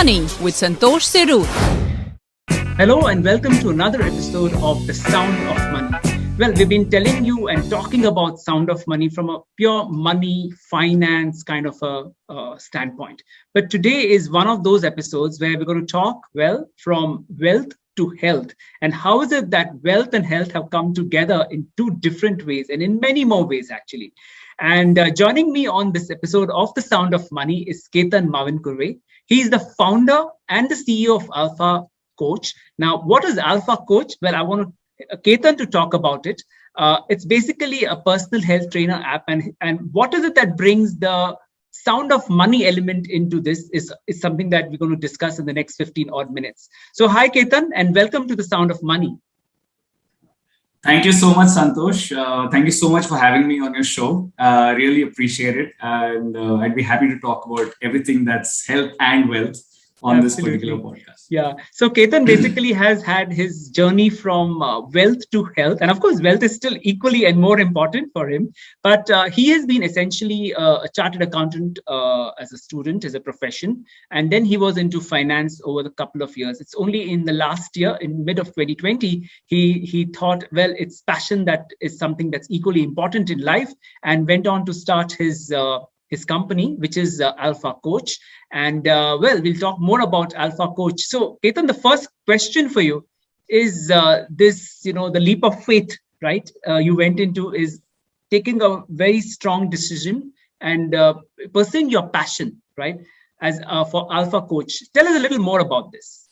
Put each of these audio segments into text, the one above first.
Money with Santosh Sirur. Hello and welcome to another episode of The Sound of Money. Well, we've been telling you and talking about Sound of Money from a pure money, finance kind of a standpoint. But today is one of those episodes where we're going to talk, well, from wealth to health. And how is it that wealth and health have come together in two different ways and in many more ways, actually. And joining me on this episode of The Sound of Money is Ketan Mavinkurve. He is the founder and the CEO of Alpha Coach. Now, what is Alpha Coach? Well, I want Ketan to talk about it. It's basically a personal health trainer app. And what is it that brings the sound of money element into this is something that we're going to discuss in the next 15 odd minutes. So hi, Ketan, and welcome to The Sound of Money. Thank you so much, Santosh. Thank you so much for having me on your show. Really appreciate it. And I'd be happy to talk about everything that's health and wealth on this particular podcast. Yeah. So Ketan basically has had his journey from wealth to health. And of course, wealth is still equally and more important for him. But he has been essentially a chartered accountant as a student, as a profession. And then he was into finance over the couple of years. It's only in the last year, in mid of 2020, he thought, well, it's passion that is something that's equally important in life, and went on to start his company, which is Alpha Coach. And well, we'll talk more about Alpha Coach. So Ketan, the first question for you is this, the leap of faith, right? You went into is taking a very strong decision and pursuing your passion, right? As for Alpha Coach. Tell us a little more about this.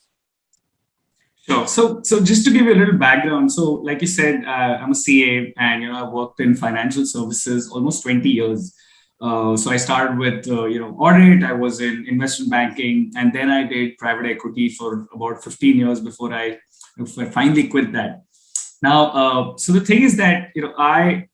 Sure. So just to give you a little background. So like you said, I'm a CA and, I've worked in financial services almost 20 years. So I started with, audit. I was in investment banking, and then I did private equity for about 15 years before I finally quit that. Now, so the thing is that,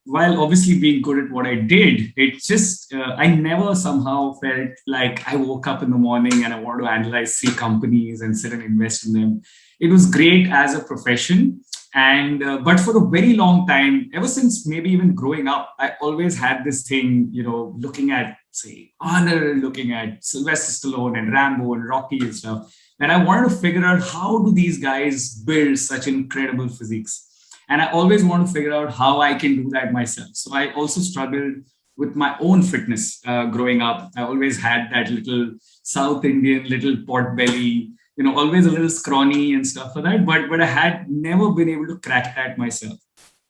while obviously being good at what I did, it just, I never somehow felt like I woke up in the morning and I want to analyze 3 companies and sit and invest in them. It was great as a profession. And but for a very long time, ever since maybe even growing up, I always had this thing, looking at, say, Arnold, looking at Sylvester Stallone and Rambo and Rocky and stuff. And I wanted to figure out, how do these guys build such incredible physiques? And I always want to figure out how I can do that myself. So I also struggled with my own fitness growing up. I always had that little South Indian, little pot belly, always a little scrawny and stuff like that, but I had never been able to crack that myself.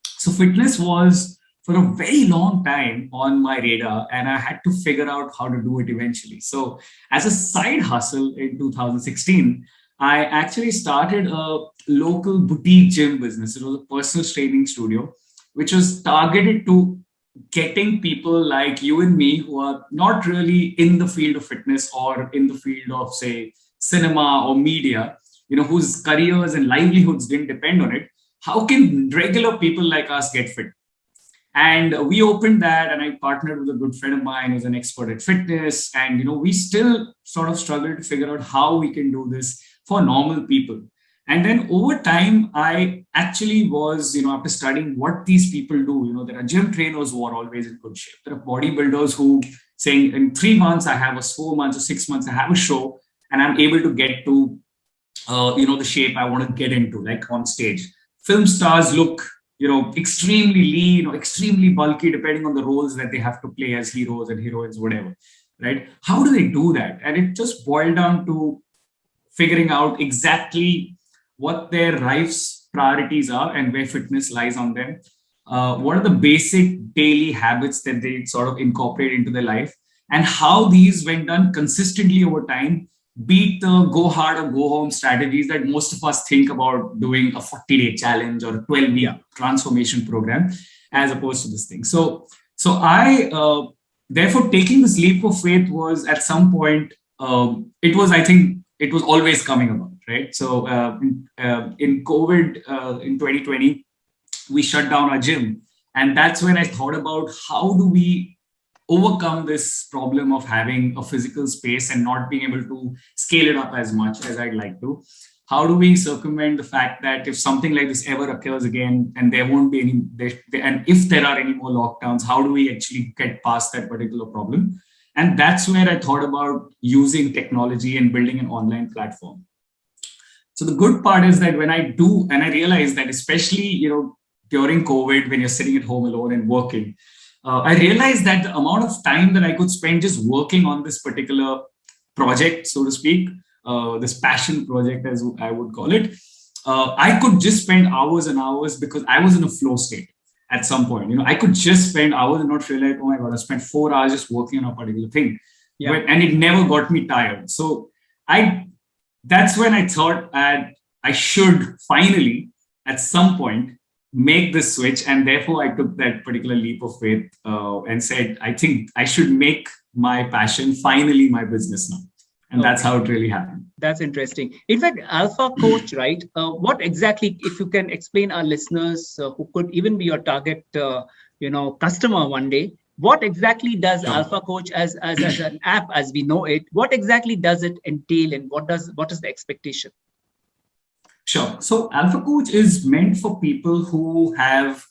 So fitness was for a very long time on my radar, and I had to figure out how to do it eventually. So as a side hustle in 2016, I actually started a local boutique gym business. It was a personal training studio, which was targeted to getting people like you and me who are not really in the field of fitness or in the field of, say, cinema or media, whose careers and livelihoods didn't depend on it. How can regular people like us get fit? And we opened that, and I partnered with a good friend of mine who's an expert at fitness. And, we still sort of struggle to figure out how we can do this for normal people. And then over time, I actually was, after studying what these people do, there are gym trainers who are always in good shape. There are bodybuilders who saying in 3 months, I have 4 months or 6 months, I have a show, and I'm able to get to, the shape I want to get into, like on stage. Film stars look, extremely lean or extremely bulky, depending on the roles that they have to play as heroes and heroines, whatever, right? How do they do that? And it just boiled down to figuring out exactly what their life's priorities are and where fitness lies on them. What are the basic daily habits that they sort of incorporate into their life, and how these, when done consistently over time, beat the go hard or go home strategies that most of us think about doing a 40-day challenge or a 12-week transformation program, as opposed to this thing. So I, therefore, taking this leap of faith was at some point, I think it was always coming about, right? So in COVID, in 2020, we shut down our gym. And that's when I thought about, how do we overcome this problem of having a physical space and not being able to scale it up as much as I'd like to? How do we circumvent the fact that if something like this ever occurs again, and there won't be any, and if there are any more lockdowns, how do we actually get past that particular problem? And that's where I thought about using technology and building an online platform. So the good part is that when I do, and I realize that especially, during COVID, when you're sitting at home alone and working, I realized that the amount of time that I could spend just working on this particular project, so to speak, this passion project, as I would call it, I could just spend hours and hours because I was in a flow state at some point. I could just spend hours and not realize, oh my God, I spent 4 hours just working on a particular thing. Yeah. And it never got me tired. So that's when I thought I should finally, at some point, make this switch. And therefore, I took that particular leap of faith and said, I think I should make my passion finally my business now. And that's how it really happened. That's interesting. In fact, Alpha Coach, right? What exactly, if you can explain our listeners who could even be your target, customer one day, what exactly does Alpha Coach as an app as we know it? What exactly does it entail, and what is the expectation? Sure. So Alpha Coach is meant for people who have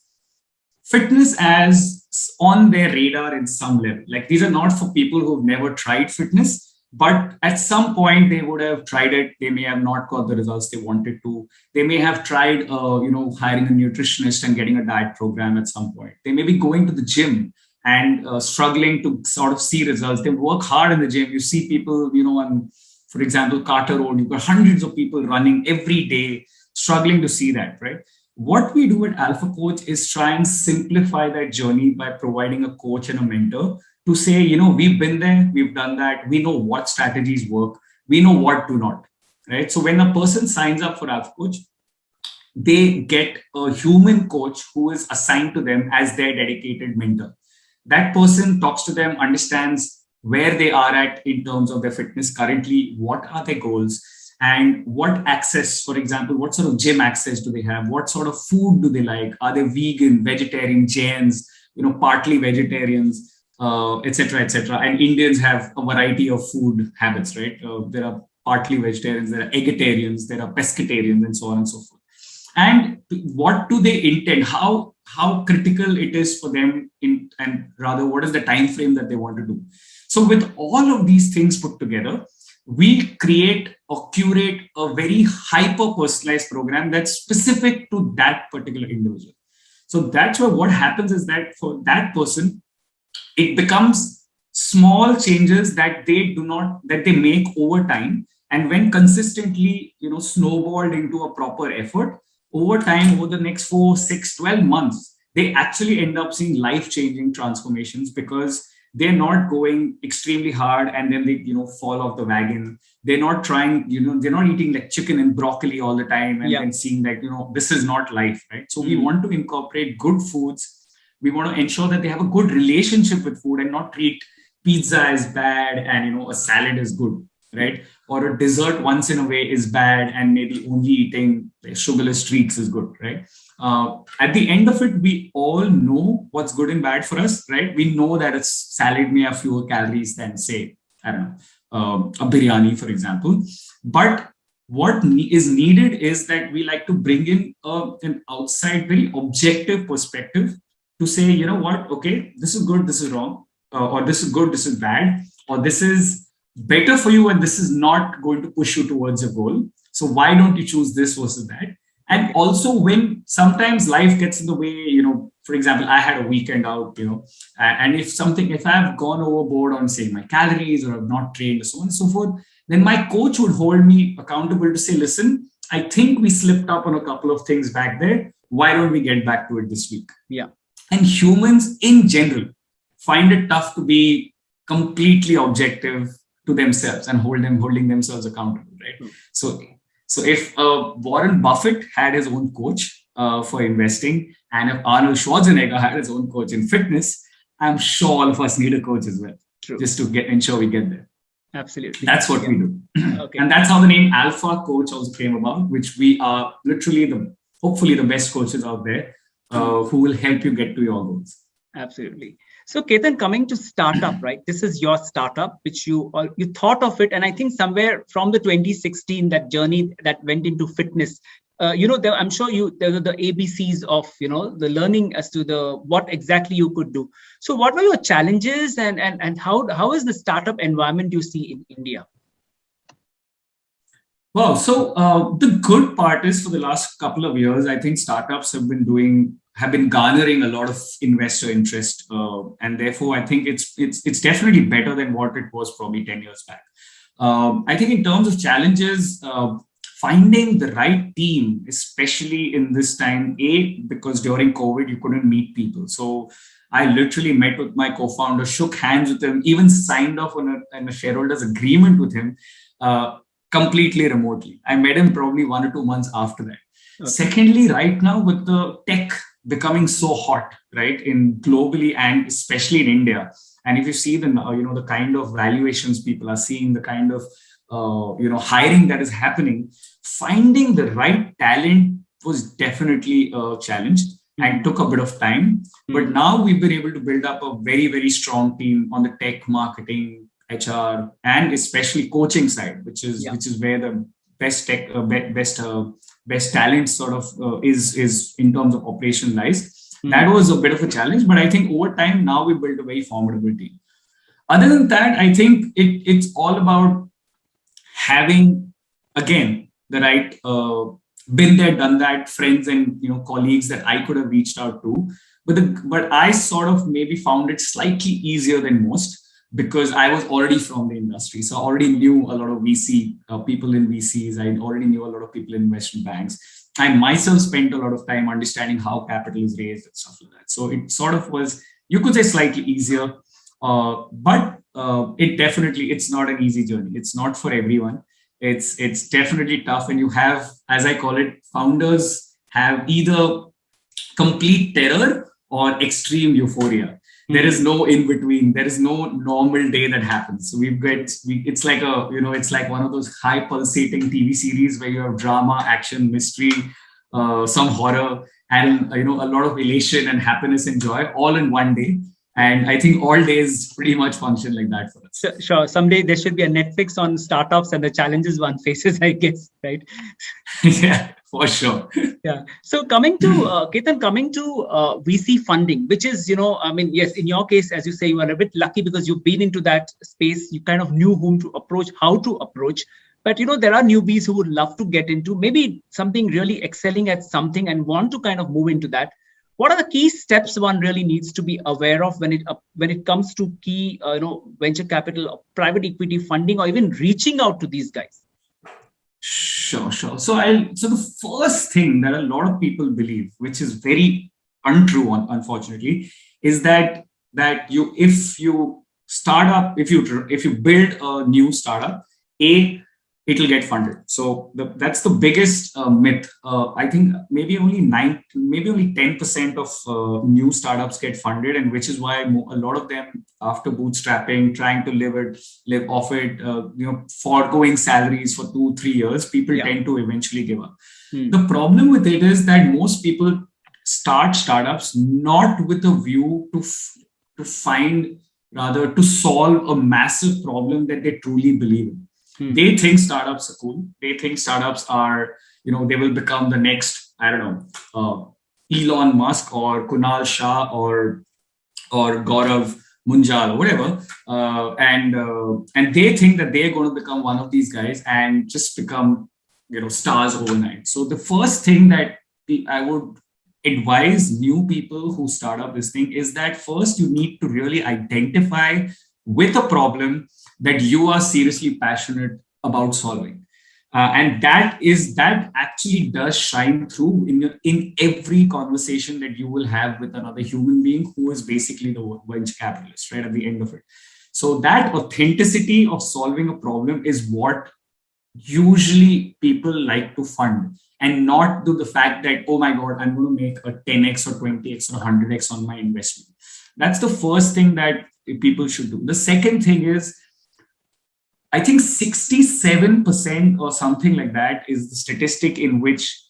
fitness as on their radar in some level. Like, these are not for people who've never tried fitness, but at some point they would have tried it. They may have not got the results they wanted to. They may have tried, hiring a nutritionist and getting a diet program at some point. They may be going to the gym and struggling to sort of see results. They work hard in the gym. You see people, on, for example, Carter Road, you've got hundreds of people running every day, struggling to see that, right? What we do at Alpha Coach is try and simplify that journey by providing a coach and a mentor to say, we've been there, we've done that, we know what strategies work, we know what do not, right? So when a person signs up for Alpha Coach, they get a human coach who is assigned to them as their dedicated mentor. That person talks to them, understands where they are at in terms of their fitness currently, what are their goals, and what access, for example, what sort of gym access do they have? What sort of food do they like? Are they vegan, vegetarian, Jains, partly vegetarians, etc., etc. And Indians have a variety of food habits, right? There are partly vegetarians, there are eggetarians, there are pescatarians, and so on and so forth. And what do they intend? How critical it is for them, and rather, what is the time frame that they want to do? So with all of these things put together, we create or curate a very hyper-personalized program that's specific to that particular individual. So that's why what happens is that for that person, it becomes small changes that they make over time. And when consistently, snowballed into a proper effort, over time, over the next 4, 6, 12 months, they actually end up seeing life-changing transformations because they're not going extremely hard and then they, fall off the wagon. They're not trying, they're not eating like chicken and broccoli all the time and then seeing that, this is not life, right? So we want to incorporate good foods. We want to ensure that they have a good relationship with food and not treat pizza as bad and, a salad is good, right? Or a dessert once in a way is bad and maybe only eating sugarless treats is good, right? At the end of it, we all know what's good and bad for us, right? We know that a salad may have fewer calories than, say, I don't know, a biryani, for example. But what is needed is that we like to bring in an outside, very objective perspective to say, you know what, okay, this is good, this is wrong, or this is good, this is bad, or this is better for you and this is not going to push you towards your goal. So why don't you choose this versus that? And also when sometimes life gets in the way, for example, I had a weekend out, and if I've gone overboard on, say, my calories or I've not trained or so on and so forth, then my coach would hold me accountable to say, listen, I think we slipped up on a couple of things back there. Why don't we get back to it this week? Yeah. And humans in general find it tough to be completely objective to themselves and holding themselves accountable, right? So if Warren Buffett had his own coach for investing, and if Arnold Schwarzenegger had his own coach in fitness, I'm sure all of us need a coach as well. True. Just to ensure we get there. Absolutely. That's what we do. Okay. And that's how the name Alpha Coach also came about, which we are literally hopefully the best coaches out there who will help you get to your goals. Absolutely. So Ketan, coming to startup, right? This is your startup, which you thought of it. And I think somewhere from the 2016, that journey that went into fitness I'm sure there are the ABCs of, the learning as to what exactly you could do. So what were your challenges, and how is the startup environment you see in India? Well, so the good part is for the last couple of years, I think startups have been garnering a lot of investor interest, and therefore I think it's definitely better than what it was probably 10 years back. I think in terms of challenges, finding the right team, especially in this time, because during COVID you couldn't meet people, so I literally met with my co-founder, shook hands with him, even signed off on a shareholders agreement with him. Completely remotely. I met him probably 1 or 2 months after that. Okay. Secondly, right now with the tech becoming so hot, right, in globally and especially in India, and if you see the kind of valuations people are seeing, the kind of hiring that is happening, finding the right talent was definitely a challenge and took a bit of time. But now we've been able to build up a very, very strong team on the tech, marketing, HR, and especially coaching side, which is where the best tech, best talent sort of is in terms of operation lies. That was a bit of a challenge, but I think over time now we built a very formidable team. Other than that, I think it's all about having, again, the right been there, done that, friends and colleagues that I could have reached out to, but I sort of maybe found it slightly easier than most, because I was already from the industry. So I already knew a lot of VC people in VCs. I already knew a lot of people in investment banks. I myself spent a lot of time understanding how capital is raised and stuff like that. So it sort of was, you could say, slightly easier, but it's not an easy journey. It's not for everyone. It's definitely tough. And you have, as I call it, founders have either complete terror or extreme euphoria. There is no in between. There is no normal day that happens. So it's like it's like one of those high pulsating TV series where you have drama, action, mystery, some horror, and a lot of elation and happiness and joy all in one day. And I think all days pretty much function like that for us. Sure. Someday there should be a Netflix on startups and the challenges one faces, I guess, right? Yeah, for sure. Yeah. So coming to Ketan, VC funding, which is, yes, in your case, as you say, you are a bit lucky because you've been into that space. You kind of knew whom to approach, how to approach. But, there are newbies who would love to get into maybe something really excelling at something and want to kind of move into that. What are the key steps one really needs to be aware of when it comes to key, venture capital, private equity funding, or even reaching out to these guys? Sure. So the first thing that a lot of people believe, which is very untrue, unfortunately, is that if you build a new startup, it'll get funded. So that's the biggest myth. I think maybe only 10% of new startups get funded, and which is why a lot of them, after bootstrapping, trying to live off it, foregoing salaries for 2-3 years, people tend to eventually give up. The problem with it is that most people start startups not with a view to solve a massive problem that they truly believe in. They think startups are cool. They think startups are, they will become the next, I don't know, Elon Musk or Kunal Shah or Gaurav Munjal or whatever. And they think that they're going to become one of these guys and just become, stars overnight. So the first thing that I would advise new people who start up this thing is that first you need to really identify with a problem that you are seriously passionate about solving. And that actually does shine through in every conversation that you will have with another human being who is basically the venture capitalist, right, at the end of it. So that authenticity of solving a problem is what usually people like to fund, and not do the fact that, oh my God, I'm going to make a 10x or 20x or 100x on my investment. That's the first thing that people should do. The second thing is, I think 67% or something like that is the statistic in which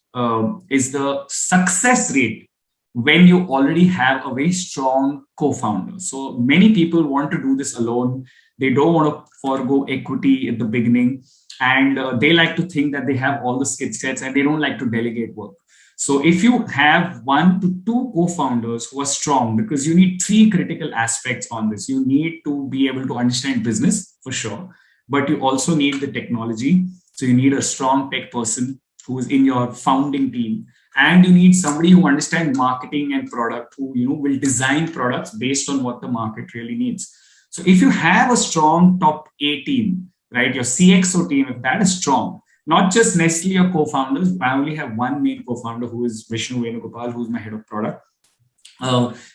is the success rate when you already have a very strong co-founder. So many people want to do this alone. They don't want to forego equity at the beginning. And they like to think that they have all the skill sets and they don't like to delegate work. So if you have 1 to 2 co-founders who are strong, because you need 3 critical aspects on this. You need to be able to understand business for sure, but you also need the technology. So you need a strong tech person who is in your founding team, and you need somebody who understands marketing and product, who will design products based on what the market really needs. So if you have a strong top A team, right, your CXO team, if that is strong, not just necessarily your co-founders. I only have one main co-founder who is Vishnu Venugopal, who's my head of product.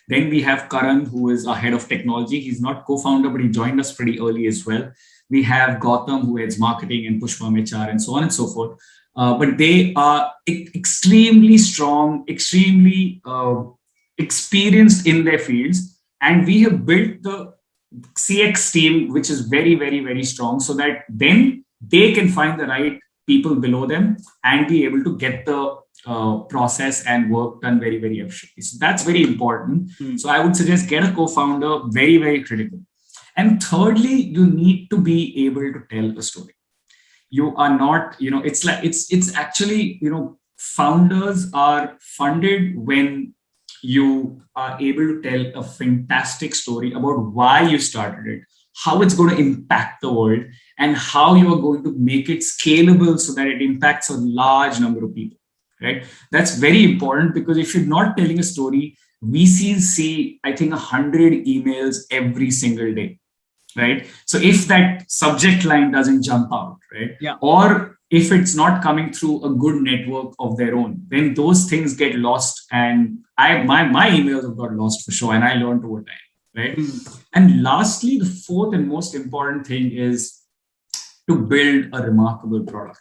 Then we have Karan, who is our head of technology. He's not co-founder, but he joined us pretty early as well. We have Gautam, who heads marketing, and Pushpam HR, and so on and so forth. But they are extremely strong, extremely experienced in their fields. And we have built the CX team, which is very, very, very strong, so that then they can find the right people below them and be able to get the process and work done very, very efficiently. So that's very important. So I would suggest get a co-founder, very, very critical. And thirdly, you need to be able to tell a story. You are not, it's actually, founders are funded when you are able to tell a fantastic story about why you started it, how it's going to impact the world, and how you are going to make it scalable so that it impacts a large number of people, right? That's very important, because if you're not telling a story, VCs see, I think, 100 emails every single day, right? So if that subject line doesn't jump out, right? Yeah. Or if it's not coming through a good network of their own, then those things get lost. And my emails have got lost for sure, and I learned over time. Right. And lastly, the fourth and most important thing is to build a remarkable product.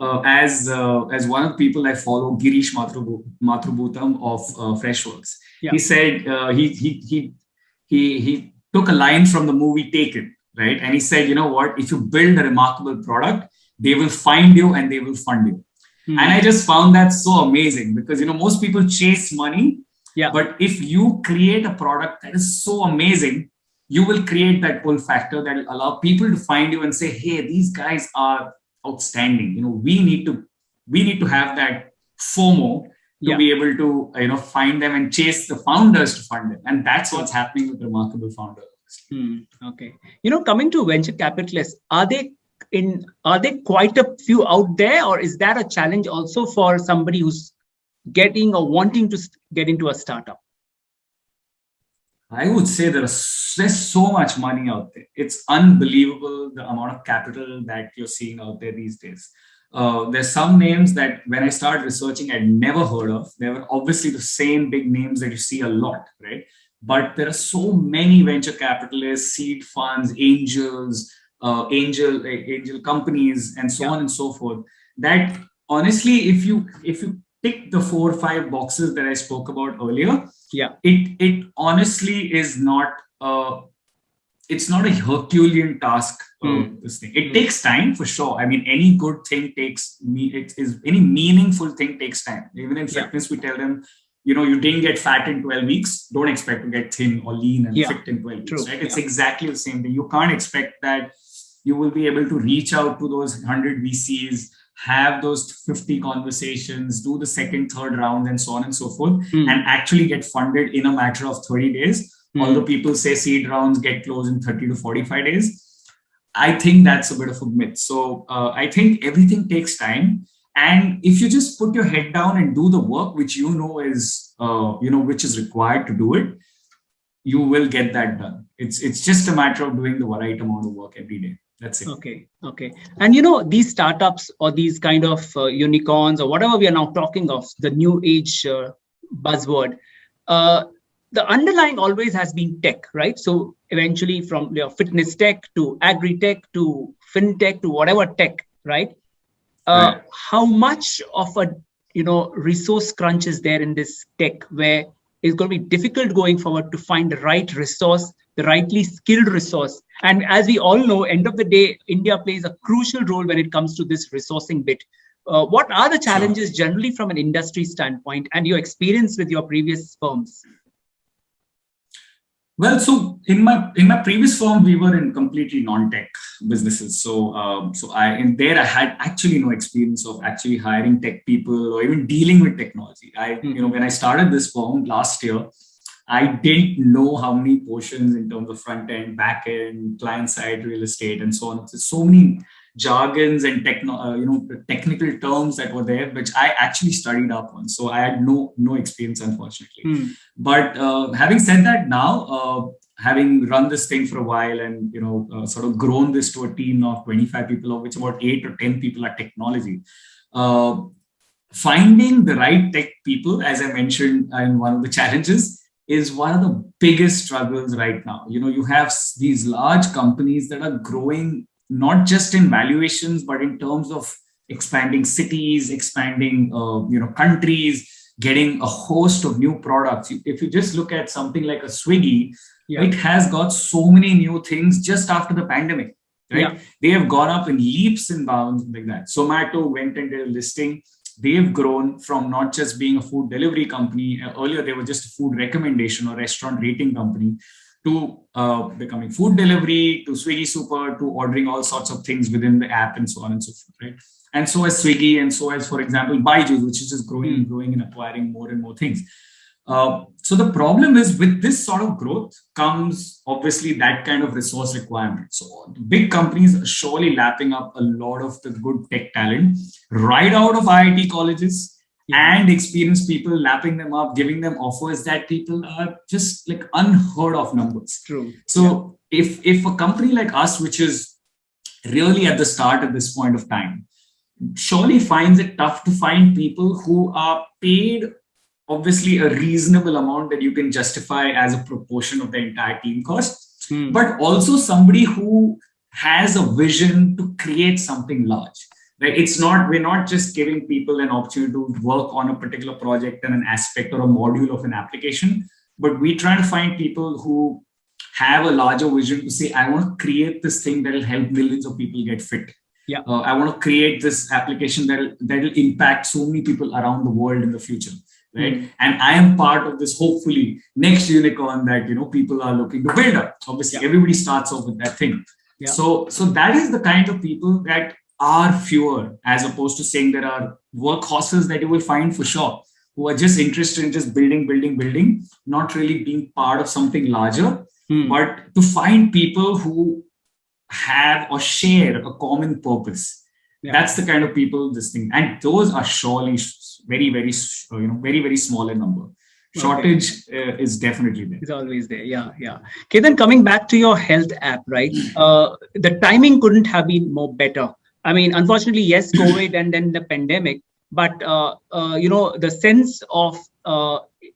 As one of the people I follow, Girish Mathrubootham of Freshworks, he said he took a line from the movie Taken, right? And he said, you know what? If you build a remarkable product, they will find you and they will fund you. And I just found that so amazing, because most people chase money. Yeah. But if you create a product that is so amazing, you will create that pull factor that will allow people to find you and say, hey, these guys are outstanding. We need to have that FOMO to be able to find them and chase the founders to fund them. And that's what's happening with Remarkable Founders. Okay. Coming to venture capitalists, are there quite a few out there, or is that a challenge also for somebody who's getting or wanting to get into a startup? I would say there's so much money out there. It's unbelievable the amount of capital that you're seeing out there these days. There's some names that when I started researching, I'd never heard of. They were obviously the same big names that you see a lot, right? But there are so many venture capitalists, seed funds, angels, angel companies, and so on and so forth, that honestly, if you tick the 4 or 5 boxes that I spoke about earlier, it honestly is not it's not a Herculean task. This thing, it takes time for sure. I mean, any good thing any meaningful thing takes time. Even in fitness, we tell them, you didn't get fat in 12 weeks, don't expect to get thin or lean and fit in 12 weeks, right? It's exactly the same thing. You can't expect that you will be able to reach out to those 100 VCs, have those 50 conversations, do the second, third round, and so on and so forth, and actually get funded in a matter of 30 days. Although people say seed rounds get closed in 30 to 45 days. I think that's a bit of a myth. So I think everything takes time. And if you just put your head down and do the work, which is, which is required to do it, you will get that done. It's just a matter of doing the right amount of work every day. That's it. Okay. And these startups or these kind of unicorns or whatever we are now talking of, the new age buzzword, the underlying always has been tech, right? So eventually from fitness tech to agri-tech to fintech to whatever tech, right? Right. How much of a resource crunch is there in this tech, where it's going to be difficult going forward to find the right resource, the rightly skilled resource? And as we all know, end of the day, India plays a crucial role when it comes to this resourcing bit. what are the challenges generally from an industry standpoint and your experience with your previous firms? Well, so in my previous firm, we were in completely non-tech businesses. So I had actually no experience of actually hiring tech people or even dealing with technology. When I started this firm last year, I didn't know how many portions in terms of front end, back end, client side, real estate, and so on. There's so many jargons and technical terms that were there, which I actually studied up on. So I had no experience, unfortunately. But having said that, now having run this thing for a while and sort of grown this to a team of 25 people, of which about 8 or 10 people are technology. Finding the right tech people, as I mentioned in one of the challenges, is one of the biggest struggles right now. You have these large companies that are growing not just in valuations, but in terms of expanding cities, expanding countries, getting a host of new products. If you just look at something like a Swiggy, it has got so many new things just after the pandemic, right? Yeah. They have gone up in leaps and bounds like that. Zomato went and did a listing. They've grown from not just being a food delivery company. Earlier, they were just a food recommendation or restaurant rating company, to becoming food delivery, to Swiggy Super, to ordering all sorts of things within the app and so on and so forth, right? And so as Swiggy, and so as, for example, Bajaj, which is just growing and growing and acquiring more and more things. So the problem is, with this sort of growth comes obviously that kind of resource requirement. So the big companies are surely lapping up a lot of the good tech talent right out of IIT colleges, and experienced people lapping them up, giving them offers that people are just like unheard of numbers. True. So if a company like us, which is really at the start at this point of time, surely finds it tough to find people who are paid obviously a reasonable amount that you can justify as a proportion of the entire team cost, but also somebody who has a vision to create something large. Right? We're not just giving people an opportunity to work on a particular project and an aspect or a module of an application, but we try to find people who have a larger vision to say, I want to create this thing that will help millions of people get fit. Yeah. I want to create this application that will impact so many people around the world in the future. Right. And I am part of this, hopefully, next unicorn that, people are looking to build up. Obviously, everybody starts off with that thing. Yeah. So that is the kind of people that are fewer, as opposed to saying there are workhorses that you will find for sure, who are just interested in just building, not really being part of something larger, but to find people who have or share a common purpose. Yeah. That's the kind of people this thing, and those are surely very, very, very small in number. Shortage is definitely there. It's always there. Yeah. Okay, then coming back to your health app, right? The timing couldn't have been more better. I mean, unfortunately, yes, COVID and then the pandemic, but the sense of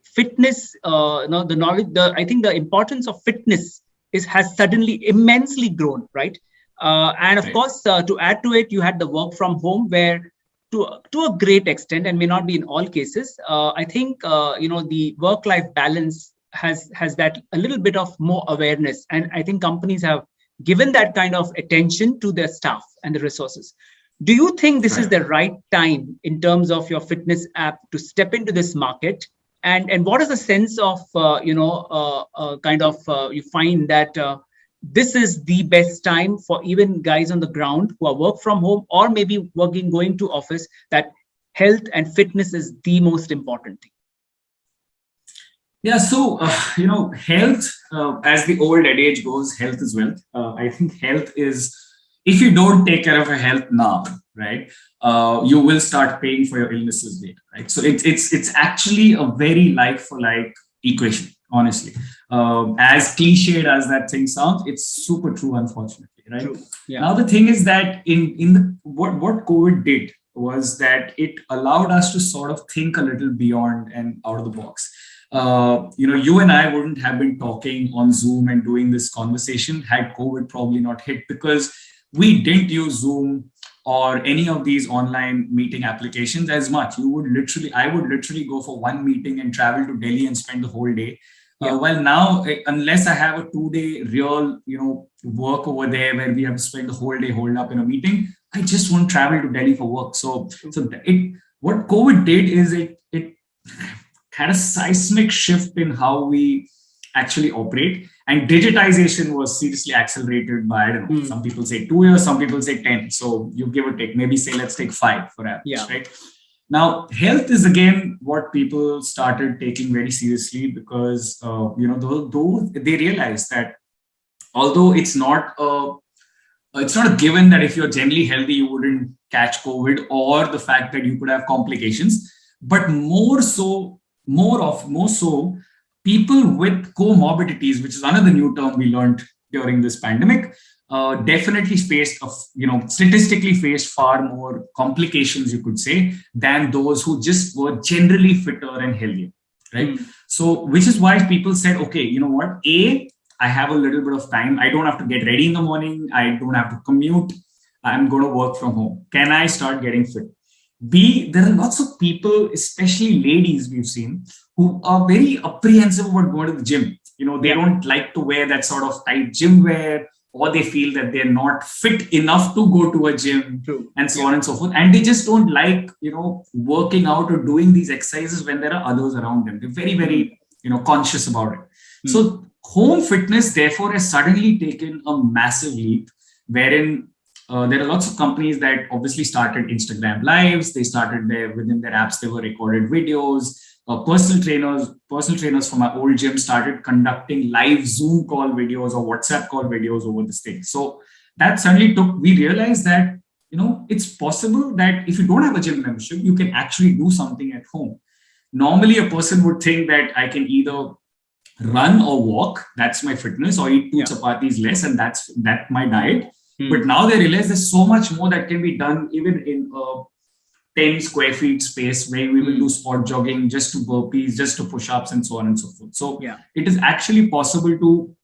fitness, the knowledge, I think the importance of fitness has suddenly immensely grown, right? And of course, to add to it, you had the work from home, where to a great extent, and may not be in all cases, I think the work-life balance has that a little bit of more awareness, and I think companies have given that kind of attention to their staff and the resources. Do you think this is the right time in terms of your fitness app to step into this market? And what is the sense of, you find that this is the best time for even guys on the ground who are work from home or maybe going to office, that health and fitness is the most important thing? Yeah, so, health, as the old adage goes, health is wealth. I think health is, if you don't take care of your health now, right, you will start paying for your illnesses later, right? So it's actually a very like for like equation, honestly. As cliched as that thing sounds, it's super true, unfortunately, right? True. Yeah. Now, the thing is that what COVID did was that it allowed us to sort of think a little beyond and out of the box. You and I wouldn't have been talking on Zoom and doing this conversation had COVID probably not hit, because we didn't use Zoom or any of these online meeting applications as much. I would literally go for one meeting and travel to Delhi and spend the whole day. Well, now, unless I have a 2-day real, work over there where we have to spend the whole day holed up in a meeting, I just want to travel to Delhi for work. What COVID did is it had a seismic shift in how we actually operate, and digitization was seriously accelerated by, I don't know, some people say 2 years, some people say 10. So you give or take, maybe say, let's take 5 for average, right? Now, health is again what people started taking very seriously because, though they realized that although it's not a given that if you're generally healthy, you wouldn't catch COVID, or the fact that you could have complications, but more so, people with comorbidities, which is another new term we learned during this pandemic, definitely statistically faced far more complications, you could say, than those who just were generally fitter and healthier, right? So, which is why people said, okay, you know what? I have a little bit of time. I don't have to get ready in the morning. I don't have to commute. I'm going to work from home. Can I start getting fit? B, there are lots of people, especially ladies we've seen, who are very apprehensive about going to the gym. They don't like to wear that sort of tight gym wear, or they feel that they're not fit enough to go to a gym, and so on and so forth. And they just don't like, working out or doing these exercises when there are others around them. They're very, very, conscious about it. So home fitness, therefore, has suddenly taken a massive leap, wherein there are lots of companies that obviously started Instagram lives. They started within their apps, they were recorded videos. Personal trainers from my old gym started conducting live Zoom call videos or WhatsApp call videos over this thing. So that suddenly we realized that, it's possible that if you don't have a gym membership, you can actually do something at home. Normally, a person would think that I can either run or walk, that's my fitness, or eat 2 chapatis less, and that's my diet. But now they realize there's so much more that can be done even in a 10 square feet space, where we will do spot jogging, just to burpees, just to push-ups, and so on and so forth. So it is actually possible to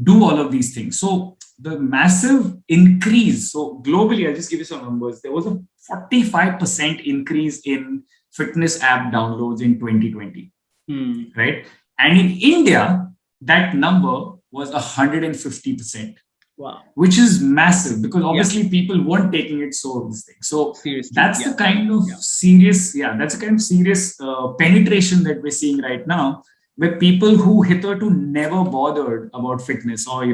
do all of these things. So the massive increase, so globally, I'll just give you some numbers. There was a 45% increase in fitness app downloads in 2020, right? And in India, that number was 150%. Wow. Which is massive, because obviously people weren't taking it so this thing. So seriously, that's the kind of serious, penetration that we're seeing right now, where people who hitherto never bothered about fitness, or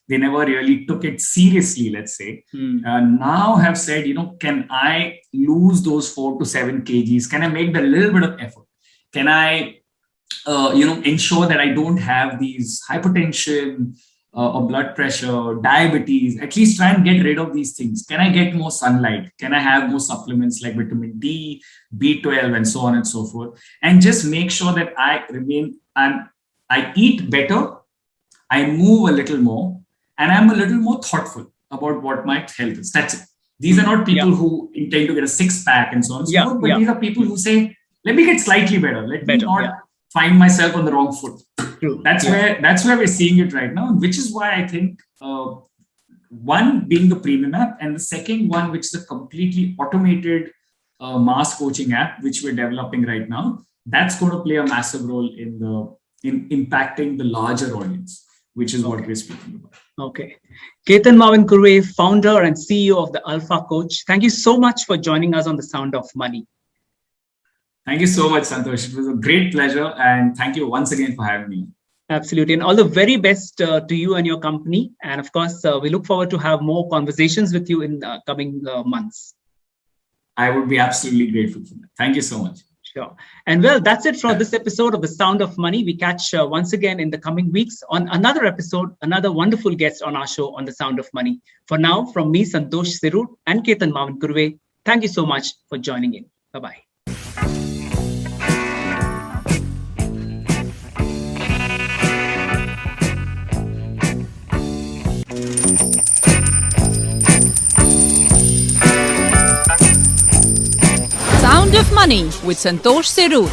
they never really took it seriously, let's say, now have said, can I lose those 4 to 7 kgs? Can I make the little bit of effort? Can I ensure that I don't have these hypertension, or blood pressure, diabetes, at least try and get rid of these things. Can I get more sunlight? Can I have more supplements like vitamin D, B12, and so on and so forth? And just make sure that I eat better, I move a little more, and I'm a little more thoughtful about what my health is. That's it. These are not people who intend to get a 6-pack and so on and so forth, but these are people who say, let me get slightly better. Let me not find myself on the wrong foot. True. That's where we're seeing it right now, which is why I think one being the premium app, and the second one, which is a completely automated mass coaching app, which we're developing right now, that's going to play a massive role in impacting the larger audience, which is what we're speaking about. Okay. Ketan Mavinkurve, founder and CEO of the Alpha Coach. Thank you so much for joining us on The Sound of Money. Thank you so much, Santosh. It was a great pleasure. And thank you once again for having me. Absolutely. And all the very best to you and your company. And of course, we look forward to have more conversations with you in the coming months. I would be absolutely grateful for that. Thank you so much. Sure. And well, that's it for this episode of The Sound of Money. We catch once again in the coming weeks on another episode, another wonderful guest on our show on The Sound of Money. For now, from me, Santosh Sirur and Ketan Mavinkurve, thank you so much for joining in. Bye-bye. Sound of Money with Santosh Sirur.